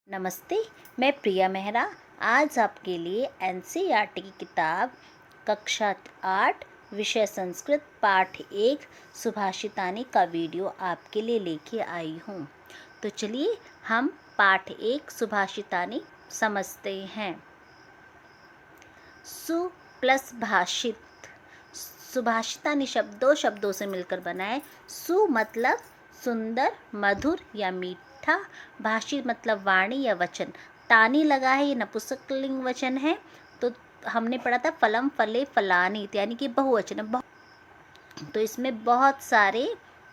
नमस्ते। मैं प्रिया मेहरा आज आपके लिए एनसीईआरटी की किताब कक्षा 8 विषय संस्कृत पाठ 1 सुभाषितानी का वीडियो आपके लिए लेके आई हूँ। तो चलिए हम पाठ 1 सुभाषितानी समझते हैं। सु प्लस भाषित। सुभाषितानी दो शब्दों से मिलकर बना है। सु मतलब सुंदर, मधुर या मीठा। भाषित मतलब वाणी या वचन। तानी लगा है, ये नपुंसकलिंग वचन है। तो हमने पढ़ा था फलम फले फलानी, यानी कि बहुवचन है। तो इसमें बहुत सारे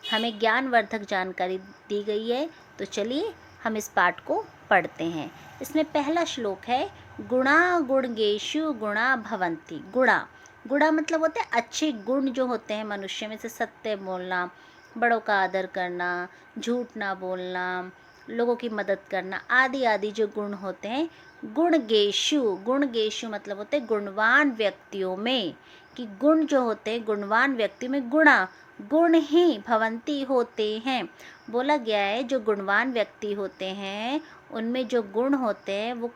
हमें ज्ञानवर्धक जानकारी दी गई है। तो चलिए हम इस पाठ को पढ़ते हैं। इसमें पहला श्लोक है गुणा गुणगेषु गुणा भवन्ति। गुणा मतलब होते हैं अच्छे गुण जो होते हैं मनुष्य में, से सत्य बोलना, बड़ों का आदर करना, झूठ ना बोलना, लोगों की मदद करना, आदि आदि जो गुण होते हैं। गुणगेषु मतलब होते हैं गुणवान व्यक्तियों में, कि गुण जो होते हैं गुणवान व्यक्ति में गुण ही भवंती होते हैं। बोला गया है जो गुणवान व्यक्ति होते हैं उनमें जो गुण होते हैं वो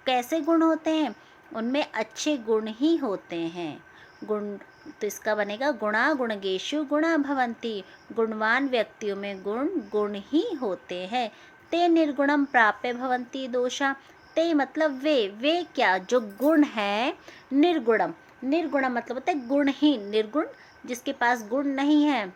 कैसे गुण होते हैं, उनमें अच्छे गुण ही होते हैं। गुण तो इसका बनेगा गुणा गुणगेषु गुणा भवन्ति। गुणवान व्यक्तियों में गुण ही होते हैं। ते निर्गुणम प्राप्य भवन्ति दोषा। ते मतलब वे क्या, जो गुण है। निर्गुणम मतलब होता है गुणहीन, निर्गुण जिसके पास गुण नहीं है।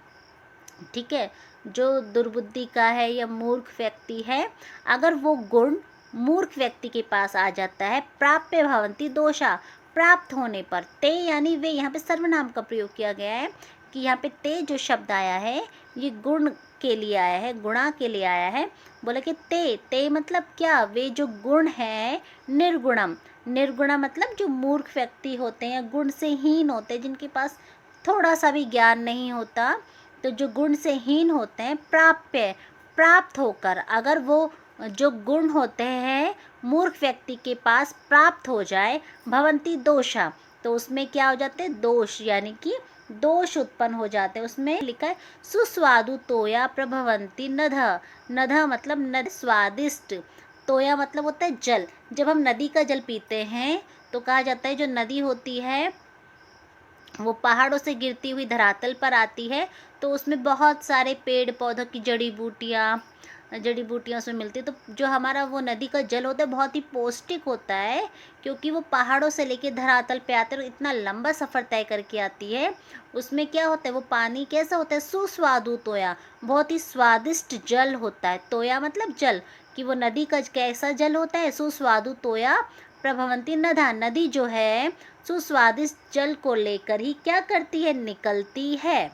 ठीक है, जो दुर्बुद्धि का है या मूर्ख व्यक्ति है, अगर वो गुण मूर्ख व्यक्ति के पास आ जाता है, प्राप्य भवन्ति दोषा, प्राप्त होने पर। ते यानी वे, यहाँ पे सर्वनाम का प्रयोग किया गया है कि यहाँ पे ते जो शब्द आया है ये गुण के लिए आया है, गुणा के लिए आया है। बोले कि ते मतलब क्या, वे जो गुण है निर्गुणा मतलब जो मूर्ख व्यक्ति होते हैं, गुण से हीन होते हैं, जिनके पास थोड़ा सा भी ज्ञान नहीं होता, तो जो गुण से हीन होते हैं, प्राप्त होकर, अगर वो जो गुण होते हैं मूर्ख व्यक्ति के पास प्राप्त हो जाए, भवंती दोषा, तो उसमें क्या हो जाते हैं, दोष, यानी कि दोष उत्पन्न हो जाते हैं। उसमें लिखा है सुस्वादु तोया प्रभवंती नध मतलब नद स्वादिष्ट, तोया मतलब होता है जल। जब हम नदी का जल पीते हैं तो कहा जाता है जो नदी होती है वो पहाड़ों से गिरती हुई धरातल पर आती है, तो उसमें बहुत सारे पेड़ पौधों की जड़ी बूटियाँ उसमें मिलती है। तो जो हमारा वो नदी का जल होता है बहुत ही पौष्टिक होता है, क्योंकि वो पहाड़ों से लेके धरातल पे आते हैं, इतना लंबा सफ़र तय करके आती है। उसमें क्या होता है, वो पानी कैसा होता है, सुस्वादु तोया, बहुत ही स्वादिष्ट जल होता है। तोया मतलब जल, कि वो नदी का कैसा जल होता है, सुस्वादु तोया प्रभवंती नदा, नदी जो है सुस्वादिष्ट जल को लेकर ही क्या करती है, निकलती है।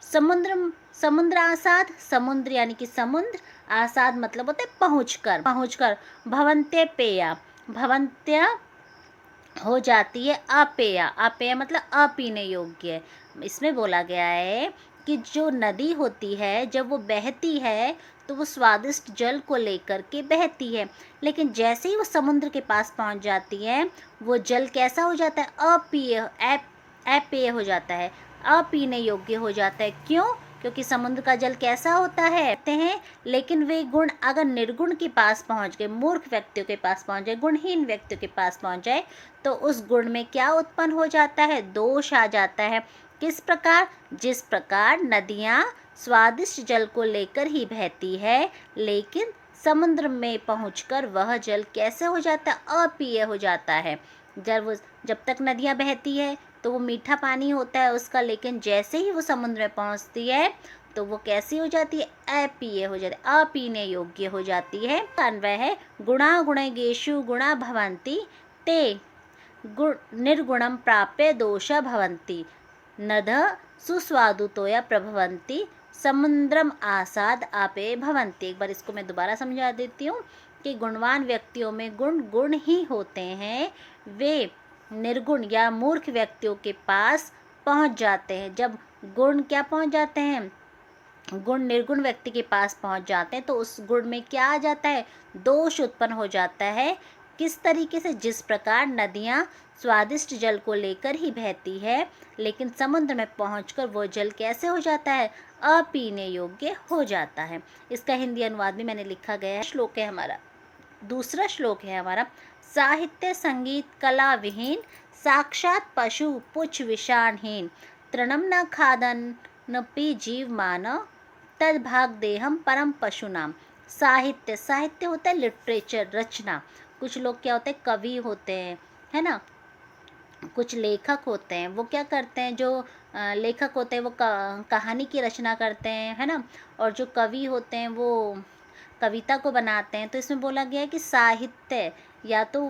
समुद्र आसाद, समुद्र यानी कि समुद्र, आसाद मतलब होता है पहुंचकर। भवंत्य हो जाती है अपेय मतलब अपीने योग्य। इसमें बोला गया है कि जो नदी होती है जब वो बहती है तो वो स्वादिष्ट जल को लेकर के बहती है, लेकिन जैसे ही वो समुद्र के पास पहुंच जाती है वो जल कैसा हो जाता है, अपेय हो जाता है, अपीने योग्य हो जाता है। क्यों? क्योंकि समुद्र का जल कैसा होता है, कहते हैं। लेकिन वे गुण अगर निर्गुण के पास पहुंच गए, मूर्ख व्यक्तियों के पास पहुंच जाए, गुणहीन व्यक्तियों के पास पहुंच जाए, तो उस गुण में क्या उत्पन्न हो जाता है, दोष आ जाता है। किस प्रकार? जिस प्रकार नदियाँ स्वादिष्ट जल को लेकर ही बहती है, लेकिन समुद्र में पहुंचकर वह जल कैसे हो जाता है, अपेय हो जाता है। जब तक नदियाँ बहती है तो वो मीठा पानी होता है उसका, लेकिन जैसे ही वो समुद्र में पहुंचती है तो वो कैसी हो जाती है, अपेय हो जाती है, अपीने योग्य हो जाती है। अन्वय है गुणा गुणगेषु गुणा भवन्ति ते निर्गुणम प्राप्य दोष भवन्ति नद सुस्वादुतोया प्रभवन्ति समुद्रम आसाद आपे भवन्ति। एक बार इसको मैं दोबारा समझा देती हूँ कि गुणवान व्यक्तियों में गुण ही होते हैं, वे निर्गुण या मूर्ख व्यक्तियों के पास पहुँच जाते हैं। जब गुण क्या पहुँच जाते हैं, गुण निर्गुण व्यक्ति के पास पहुँच जाते हैं तो उस गुण में क्या आ जाता है, दोष उत्पन्न हो जाता है। किस तरीके से? जिस प्रकार नदियाँ स्वादिष्ट जल को लेकर ही बहती है, लेकिन समुद्र में पहुंचकर वो जल कैसे हो जाता है, अपीने योग्य हो जाता है। इसका हिंदी अनुवाद भी मैंने लिखा गया है, श्लोक है हमारा। दूसरा श्लोक है हमारा, साहित्य संगीत कला विहीन, साक्षात पशु पुच्छ विषाणहीन, तृणम न खादन न पी जीव मानव, तद भाग देहम परम पशु नाम। साहित्य, साहित्य होता है लिटरेचर, रचना। कुछ लोग क्या होते हैं, कवि होते हैं, है ना। कुछ लेखक होते हैं, वो क्या करते हैं, जो लेखक होते हैं वो कहानी की रचना करते हैं, है ना। और जो कवि होते हैं वो कविता को बनाते हैं। तो इसमें बोला गया है कि साहित्य, या तो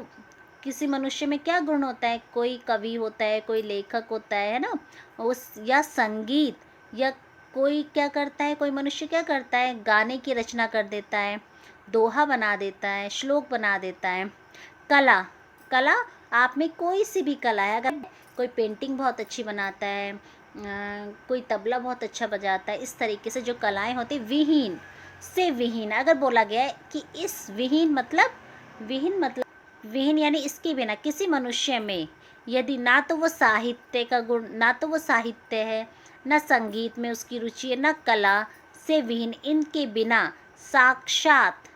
किसी मनुष्य में क्या गुण होता है, कोई कवि होता है, कोई लेखक होता है ना, उस या संगीत, या कोई क्या करता है, कोई मनुष्य क्या करता है, गाने की रचना कर देता है, दोहा बना देता है, श्लोक बना देता है। कला, कला आप में कोई सी भी कला है, अगर कोई पेंटिंग बहुत अच्छी बनाता है, कोई तबला बहुत अच्छा बजाता है, इस तरीके से जो कलाएं होती, विहीन से विहीन। अगर बोला गया है कि इस विहीन मतलब, विहीन यानी इसके बिना, किसी मनुष्य में यदि ना तो वो साहित्य का गुण, ना तो वो साहित्य है, न संगीत में उसकी रुचि है, न कला, से विहीन, इनके बिना साक्षात,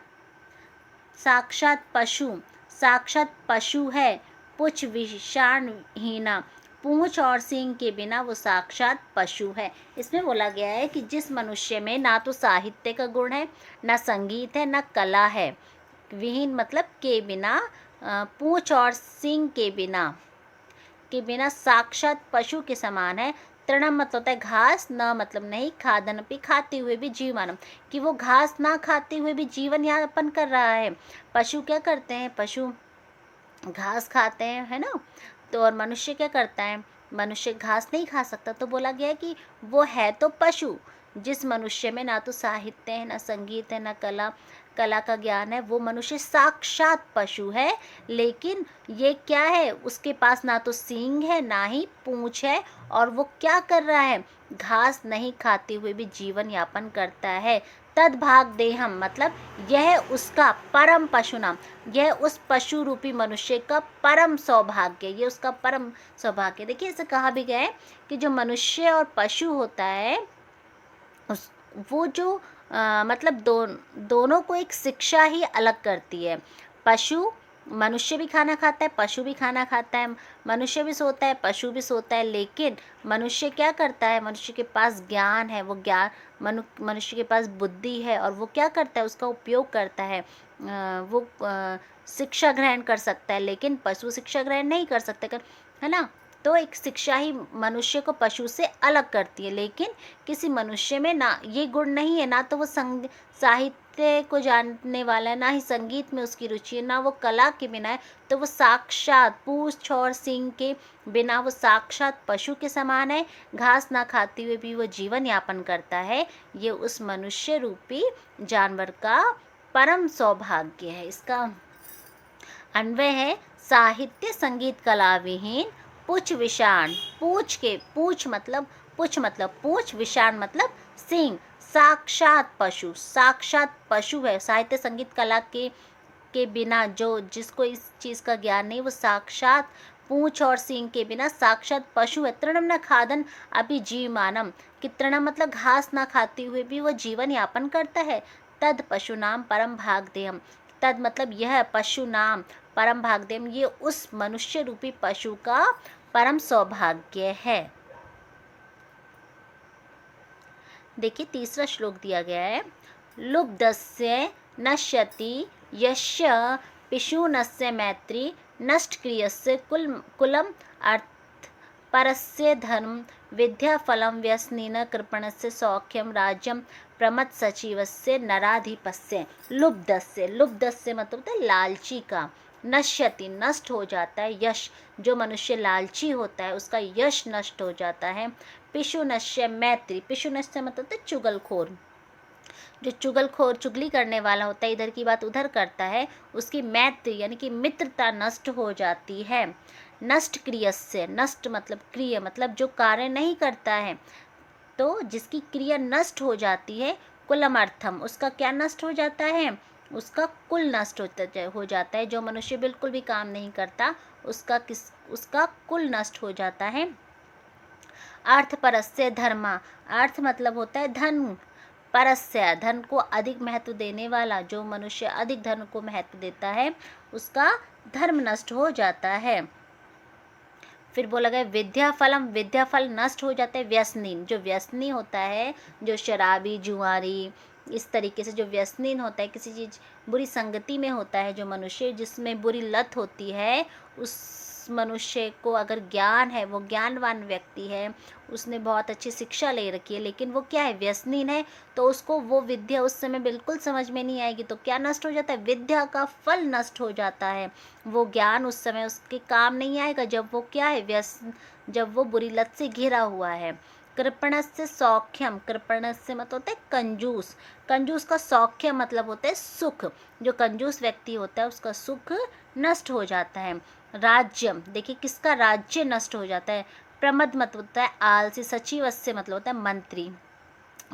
साक्षात पशु, साक्षात पशु है, पुच्छ विषाणहीना, पूंछ और सींग के बिना वो साक्षात पशु है। इसमें बोला गया है कि जिस मनुष्य में ना तो साहित्य का गुण है, ना संगीत है, ना कला है, विहीन मतलब के बिना, पूंछ और सींग के बिना साक्षात पशु के समान है। तृणम मतलब होता है घास, न मतलब नहीं, खादन भी खाते हुए भी जीव मानव, कि वो घास ना खाते हुए भी जीवन यापन कर रहा है। पशु क्या करते हैं, पशु घास खाते हैं, है ना। तो और मनुष्य क्या करता है, मनुष्य घास नहीं खा सकता। तो बोला गया है कि वो है तो पशु, जिस मनुष्य में ना तो साहित्य है, ना संगीत है, ना कला का ज्ञान है, वो मनुष्य साक्षात पशु है। लेकिन ये क्या है, उसके पास ना तो सींग है, ना ही पूंछ है, और वो क्या कर रहा है, घास नहीं खाते हुए भी जीवन यापन करता है। तद भाग देहम मतलब यह उसका परम पशु नाम, यह उस पशु रूपी मनुष्य का परम सौभाग्य, ये उसका परम सौभाग्य। देखिए इसे कहा भी गया है कि जो मनुष्य और पशु होता है, उस वो जो मतलब दोनों को एक शिक्षा ही अलग करती है। पशु, मनुष्य भी खाना खाता है, पशु भी खाना खाता है, मनुष्य भी सोता है, पशु भी सोता है, लेकिन मनुष्य क्या करता है, मनुष्य के पास ज्ञान है, वो ज्ञान, मनुष्य के पास बुद्धि है, और वो क्या करता है, उसका उपयोग करता है। वो शिक्षा ग्रहण कर सकता है, लेकिन पशु शिक्षा ग्रहण नहीं कर सकते, है ना। तो एक शिक्षा ही मनुष्य को पशु से अलग करती है। लेकिन किसी मनुष्य में ना ये गुण नहीं है, ना तो वो साहित्य को जानने वाला है, ना ही संगीत में उसकी रुचि है, ना वो कला के बिना है। तो वो साक्षात पूंछ और सींग के बिना वो साक्षात पशु के समान है। घास ना खाते हुए भी वो जीवन यापन करता है। ये उस मनुष्य रूपी जानवर का परम सौभाग्य है। इसका अन्वय है, साहित्य संगीत कला विहीन, पुच्छ विषाण, पूछ मतलब पूछ, विषाण मतलब सींग, साक्षात पशु, साक्षात पशु है। साहित्य संगीत कला के बिना, जो जिसको इस चीज़ का ज्ञान नहीं, वो साक्षात पूंछ और सींग के बिना साक्षात पशु है। तृणम न खादन अभी जीव मानम, कि तृणम मतलब घास ना खाते हुए भी वो जीवन यापन करता है। तद पशु नाम परम भागदेहम, तद मतलब यह पशु नाम परम भागदेम, ये उस मनुष्य रूपी पशु का परम सौभाग्य है। देखिए तीसरा श्लोक दिया गया है, लुब्धस्य नश्यति यस्य पिशुनस्य मैत्री, नष्ट क्रियस्य कुलम अर्थ परस्य धर्म, विद्या फलम व्यसनीन कृपणस्य सौख्यम राज्यम प्रमथ सचिवस्य नराधिपस्य। लुब्धस्य, लुब्धस्य मतलब होता है लालची का, नश्यति नष्ट हो जाता है, यश, जो मनुष्य लालची होता है उसका यश नष्ट हो जाता है। पिशुनश्य मैत्री, पिशुनश्य मतलब होता है चुगलखोर, जो चुगलखोर चुगली करने वाला होता है, इधर की बात उधर करता है, उसकी मैत्री यानी कि मित्रता नष्ट हो जाती है। नष्ट क्रियस्य, नष्ट मतलब क्रिया मतलब जो कार्य नहीं करता है, तो जिसकी क्रिया नष्ट हो जाती है, कुलमर्थम उसका क्या नष्ट हो जाता है, उसका कुल नष्ट हो जाता है। जो मनुष्य बिल्कुल भी काम नहीं करता, उसका कुल नष्ट हो जाता है। अर्थ परस्य धर्मा, अर्थ मतलब होता है धन, परस्य, धन को अधिक महत्व देने वाला, जो मनुष्य अधिक धन को महत्व देता है उसका धर्म नष्ट हो जाता है। फिर बोला गया विद्या फलम, विद्या फल नष्ट हो जाते हैं। व्यसनी, जो व्यसनी होता है, जो शराबी जुआरी इस तरीके से जो व्यसनीन होता है, किसी चीज़ बुरी संगति में होता है जो मनुष्य, जिसमें बुरी लत होती है, उस मनुष्य को अगर ज्ञान है, वो ज्ञानवान व्यक्ति है, उसने बहुत अच्छी शिक्षा ले रखी है, लेकिन वो क्या है, व्यसनीन है, तो उसको वो विद्या उस समय बिल्कुल समझ में नहीं आएगी, तो क्या नष्ट हो जाता है, विद्या का फल नष्ट हो जाता है। वो ज्ञान उस समय उसके काम नहीं आएगा जब वो क्या है, जब वो बुरी लत से घिरा हुआ है। कृपणस्य सौख्यम, कृपणस्य मतलब होता है कंजूस, कंजूस का सौख्य मतलब होता है सुख, जो कंजूस व्यक्ति होता है उसका सुख नष्ट हो जाता है। राज्यम, देखिए किसका राज्य नष्ट हो जाता है। प्रमद मतलब होता है आलसी, सचिवस्य मतलब होता है मंत्री,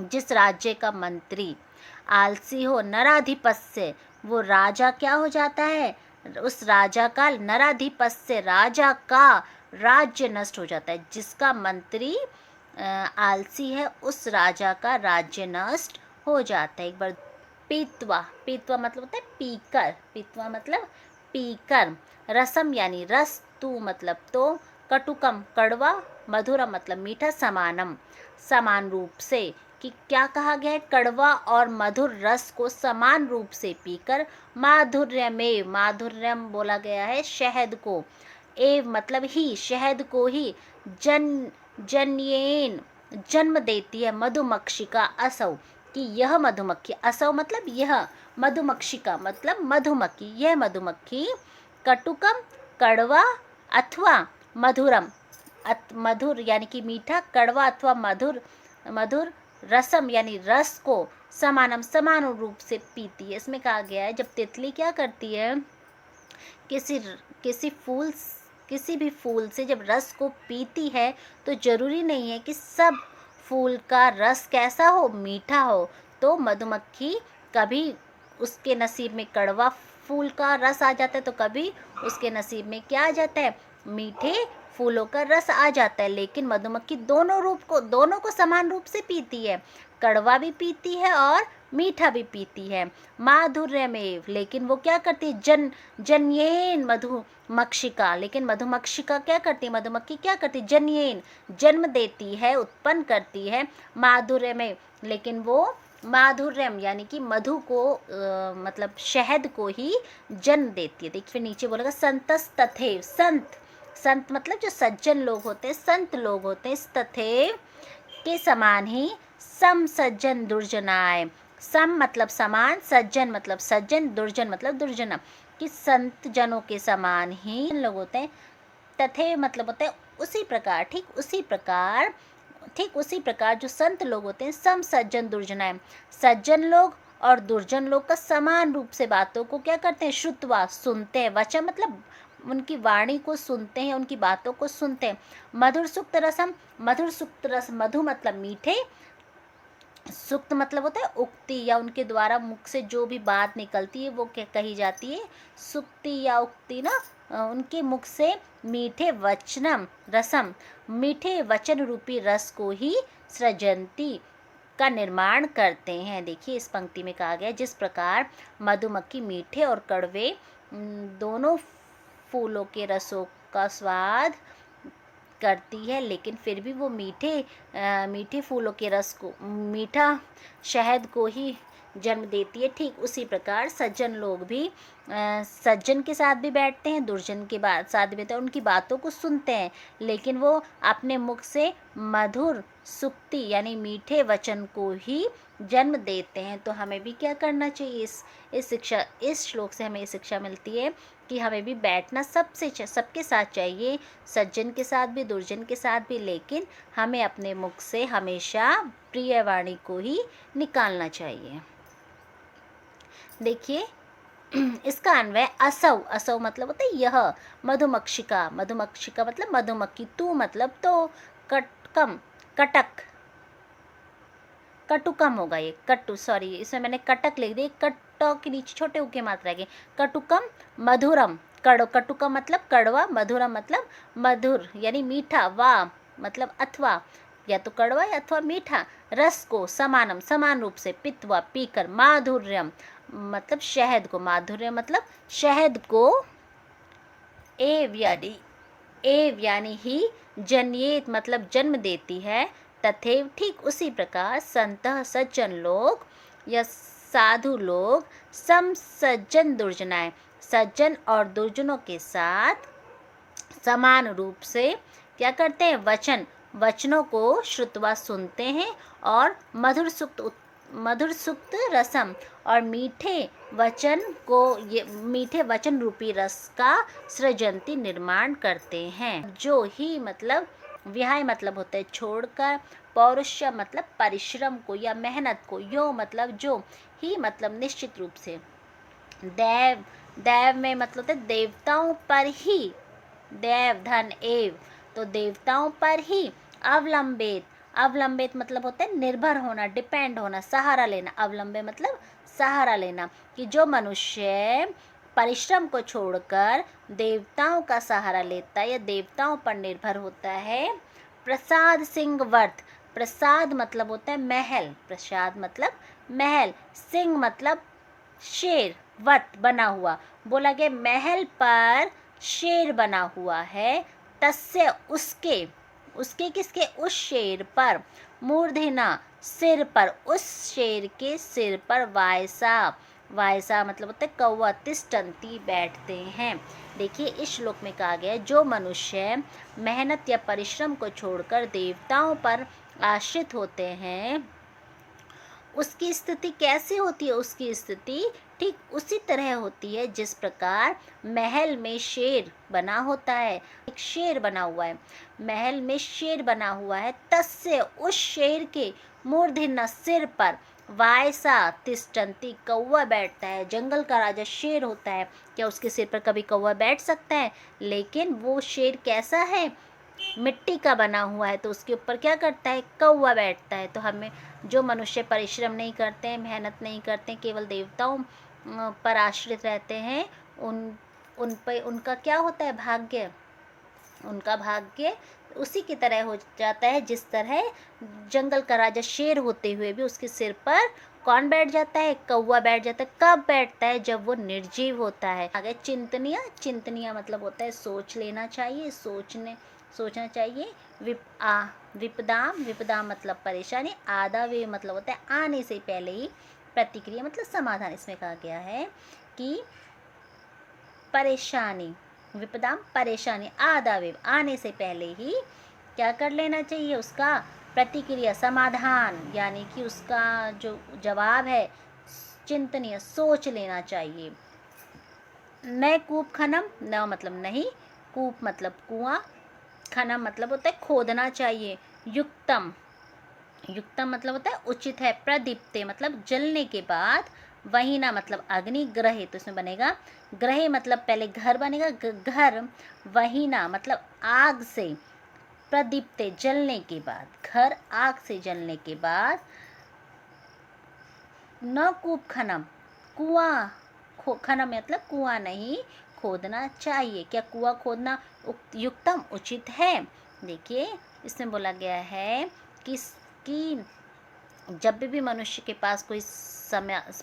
जिस राज्य का मंत्री आलसी हो, नराधिपस्य, वो राजा क्या हो जाता है, उस राजा का नराधिपस्य, राजा का राज्य नष्ट हो जाता है। जिसका मंत्री आलसी है उस राजा का राज्य नष्ट हो जाता है। एक बार पीतवा, पीतवा मतलब होता है पीकर, पीतवा मतलब पीकर। रसम यानी रस, तू मतलब तो, कटुकम कड़वा, मधुरम मतलब मीठा, समानम समान रूप से, कि क्या कहा गया है, कड़वा और मधुर रस को समान रूप से पीकर, माधुर्य में, माधुर्यम बोला गया है शहद को, एव मतलब ही, शहद को ही, जन्येन जन्म देती है, मधुमक्षिका असौ, कि यह मधुमक्खी, असौ मतलब यह, मधुमक्षिका मतलब मधुमक्खी, यह मधुमक्खी, कटुकम कड़वा अथवा मधुरम, मधुर यानी कि मीठा, कड़वा अथवा मधुर, मधुर रसम यानी रस को, समानम समान रूप से पीती है। इसमें कहा गया है जब तितली क्या करती है, किसी भी फूल से जब रस को पीती है, तो जरूरी नहीं है कि सब फूल का रस कैसा हो, मीठा हो। तो मधुमक्खी कभी उसके नसीब में कड़वा फूल का रस आ जाता है, तो कभी उसके नसीब में क्या आ जाता है, मीठे फूलों का रस आ जाता है। लेकिन मधुमक्खी दोनों को समान रूप से पीती है, कड़वा भी पीती है और मीठा भी पीती है। माधुर्य में, लेकिन वो क्या करती है, जन्येन मधुमक्षिका, लेकिन मधुमक्षिका क्या करती है, मधुमक्खी क्या करती है, जन्येन जन्म देती है, उत्पन्न करती है, माधुर्य में, लेकिन वो माधुर्यम यानी कि मधु को मतलब शहद को ही जन्म देती है। देखिए फिर नीचे बोलेगा संतस तथेव, संत, संत मतलब जो सज्जन लोग होते हैं, संत लोग होते हैं, तथेव के समान ही, सम सज्जन दुर्जनाय, सम मतलब समान, सज्जन मतलब सज्जन, दुर्जन मतलब दुर्जना, कि संत जनों के समान ही लोग होते हैं। तथे मतलब होते हैं उसी प्रकार, ठीक उसी प्रकार जो संत लोग होते हैं, सम सज्जन दुर्जनाय, सज्जन लोग और दुर्जन लोग का समान रूप से बातों को क्या करते हैं, श्रुतवा सुनते हैं, वचन मतलब उनकी वाणी को सुनते हैं, उनकी बातों को सुनते हैं। मधुर सुक्त रसम, मधुर सुक्त रस, मधु मतलब मीठे, सुक्त मतलब होता है उक्ति, या उनके द्वारा मुख से जो भी बात निकलती है वो क्या कही जाती है, सुक्ति या उक्ति ना, उनके मुख से मीठे वचनम रसम, मीठे वचन रूपी रस को ही सृजंती का निर्माण करते हैं। देखिए इस पंक्ति में कहा गया जिस प्रकार मधुमक्खी मीठे और कड़वे दोनों फूलों के रसों का स्वाद करती है, लेकिन फिर भी वो मीठे फूलों के रस को, मीठा शहद को ही जन्म देती है। ठीक उसी प्रकार सज्जन लोग भी सज्जन के साथ भी बैठते हैं, दुर्जन के साथ भी बैठते हैं, उनकी बातों को सुनते हैं, लेकिन वो अपने मुख से मधुर सुक्ति यानी मीठे वचन को ही जन्म देते हैं। तो हमें भी क्या करना चाहिए, इस श्लोक से हमें ये शिक्षा मिलती है कि हमें भी बैठना सबके साथ चाहिए, सज्जन के साथ भी, दुर्जन के साथ भी, लेकिन हमें अपने मुख से हमेशा प्रिय वाणी को ही निकालना चाहिए। देखिए इसका अन्वय असौ, असौ मतलब होता है यह, मधुमक्षिका, मधुमक्षिका मतलब मधुमक्खी, तू मतलब तो, कटकम कटक, कटुकम होगा ये, सॉरी इसमें मैंने कटक लिख दी, कट्टो के नीचे छोटे उ के मात्रा के, कटुकम मधुरम, कटुकम मतलब कड़वा, मधुरम मतलब मधुर यानी मीठा, वा मतलब अथवा, या तो कड़वा या अथवा मीठा, रस को समानम समान रूप से पित्वा पीकर, माधुर्यम मतलब शहद को, माधुर्य मतलब शहद को, एव यानी ही, जन्येत मतलब जन्म देती है, तथैव ठीक उसी प्रकार, संतः सज्जन लोग या साधु लोग, सम सज्जन दुर्जनाएं सज्जन और दुर्जनों के साथ समान रूप से क्या करते हैं, वचनों को श्रुतवा सुनते हैं, और मधुर सुक्त रसम और मीठे वचन रूपी रस का सृजंती निर्माण करते हैं। जो ही मतलब विहाय मतलब होता है छोड़कर, पौरुष्य मतलब परिश्रम को या मेहनत को, यो मतलब जो, ही मतलब निश्चित रूप से, दैव में मतलब होता है देवताओं पर ही, देव धन एव तो देवताओं पर ही, अवलंबित मतलब होता है निर्भर होना, डिपेंड होना, सहारा लेना, अवलंबे मतलब सहारा लेना, कि जो मनुष्य परिश्रम को छोड़कर देवताओं का सहारा लेता है या देवताओं पर निर्भर होता है। प्रसाद सिंह वर्त, प्रसाद मतलब होता है महल, प्रसाद मतलब महल, सिंह मतलब शेर, वत बना हुआ, बोला गया महल पर शेर बना हुआ है, तस्य उसके किसके, उस शेर पर, मूर्धना सिर पर, उस शेर के सिर पर, वायसा मतलब होता है कौवा, तिष्ठन्ति बैठते हैं। देखिए इस श्लोक में कहा गया है जो मनुष्य मेहनत या परिश्रम को छोड़कर देवताओं पर आश्रित होते हैं, उसकी स्थिति कैसी होती है, उसकी स्थिति ठीक उसी तरह होती है जिस प्रकार महल में शेर बना होता है, एक शेर बना हुआ है, महल में शेर बना हुआ है, तस्य उस शेर के, मूर्धन्य सिर पर, वायसा तिष्ठन्ति कौवा बैठता है। जंगल का राजा शेर होता है, क्या उसके सिर पर कभी कौवा बैठ सकता है? लेकिन वो शेर कैसा है, मिट्टी का बना हुआ है, तो उसके ऊपर क्या करता है, कौवा बैठता है। तो हमें जो मनुष्य परिश्रम नहीं करते हैं, मेहनत नहीं करते, केवल देवताओं पर आश्रित रहते हैं, उन पर उनका क्या होता है, भाग्य, उनका भाग्य उसी की तरह हो जाता है जिस तरह जंगल का राजा शेर होते हुए भी उसके सिर पर कौन बैठ जाता है, कौवा बैठ जाता है। कब बैठता है, जब वो निर्जीव होता है। आगे चिंतनिया मतलब होता है सोच लेना चाहिए, सोचना चाहिए। विपदाम मतलब परेशानी, आदा वे मतलब होता है आने से पहले ही, प्रतिक्रिया मतलब समाधान। इसमें कहा गया है कि परेशानी, विपदाम परेशानी, आदा वे आने से पहले ही क्या कर लेना चाहिए, उसका प्रतिक्रिया समाधान, यानी कि उसका जो जवाब है चिंतनीय, सोच लेना चाहिए। न कूप खनम, न मतलब नहीं, कूप मतलब कुआं, खनम मतलब होता है खोदना चाहिए। युक्तम मतलब होता है उचित है। प्रदीप्ते मतलब जलने के बाद, वहीना मतलब अग्नि, ग्रहे तो इसमें बनेगा ग्रहे मतलब पहले घर बनेगा घर, वहीना मतलब आग से, प्रदीप्ते जलने के बाद, घर आग से जलने के बाद, न कूप खनम कुआं, खनम मतलब कुआं नहीं खोदना चाहिए। क्या कुआं खोदना युक्तम उचित है? देखिए इसमें बोला गया है कि जब भी मनुष्य के पास कोई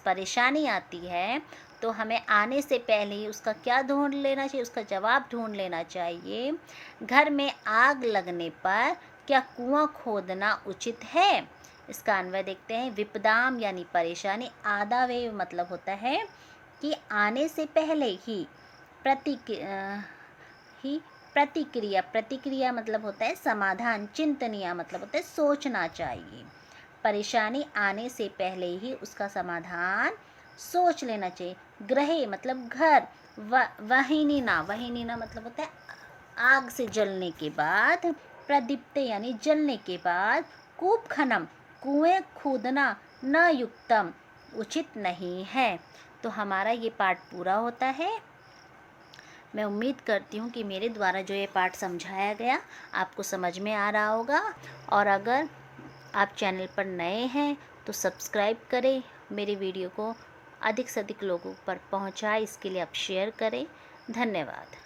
परेशानी आती है तो हमें आने से पहले ही उसका क्या ढूंढ लेना चाहिए, उसका जवाब ढूंढ लेना चाहिए। घर में आग लगने पर क्या कुआं खोदना उचित है? इसका अन्वय देखते हैं। विपदाम यानी परेशानी, आदा वे मतलब होता है कि आने से पहले ही, प्रतिक्रिया मतलब होता है समाधान, चिंतनिया मतलब होता है सोचना चाहिए। परेशानी आने से पहले ही उसका समाधान सोच लेना चाहिए। ग्रहे मतलब घर, वहीनीना मतलब होता है आग से जलने के बाद, प्रदीप्ते यानी जलने के बाद, कूप खनम कुएं खोदना न युक्तम उचित नहीं है। तो हमारा ये पाठ पूरा होता है। मैं उम्मीद करती हूँ कि मेरे द्वारा जो ये पाठ समझाया गया आपको समझ में आ रहा होगा। और अगर आप चैनल पर नए हैं तो सब्सक्राइब करें, मेरे वीडियो को अधिक से अधिक लोगों पर पहुँचाएं, इसके लिए आप शेयर करें। धन्यवाद।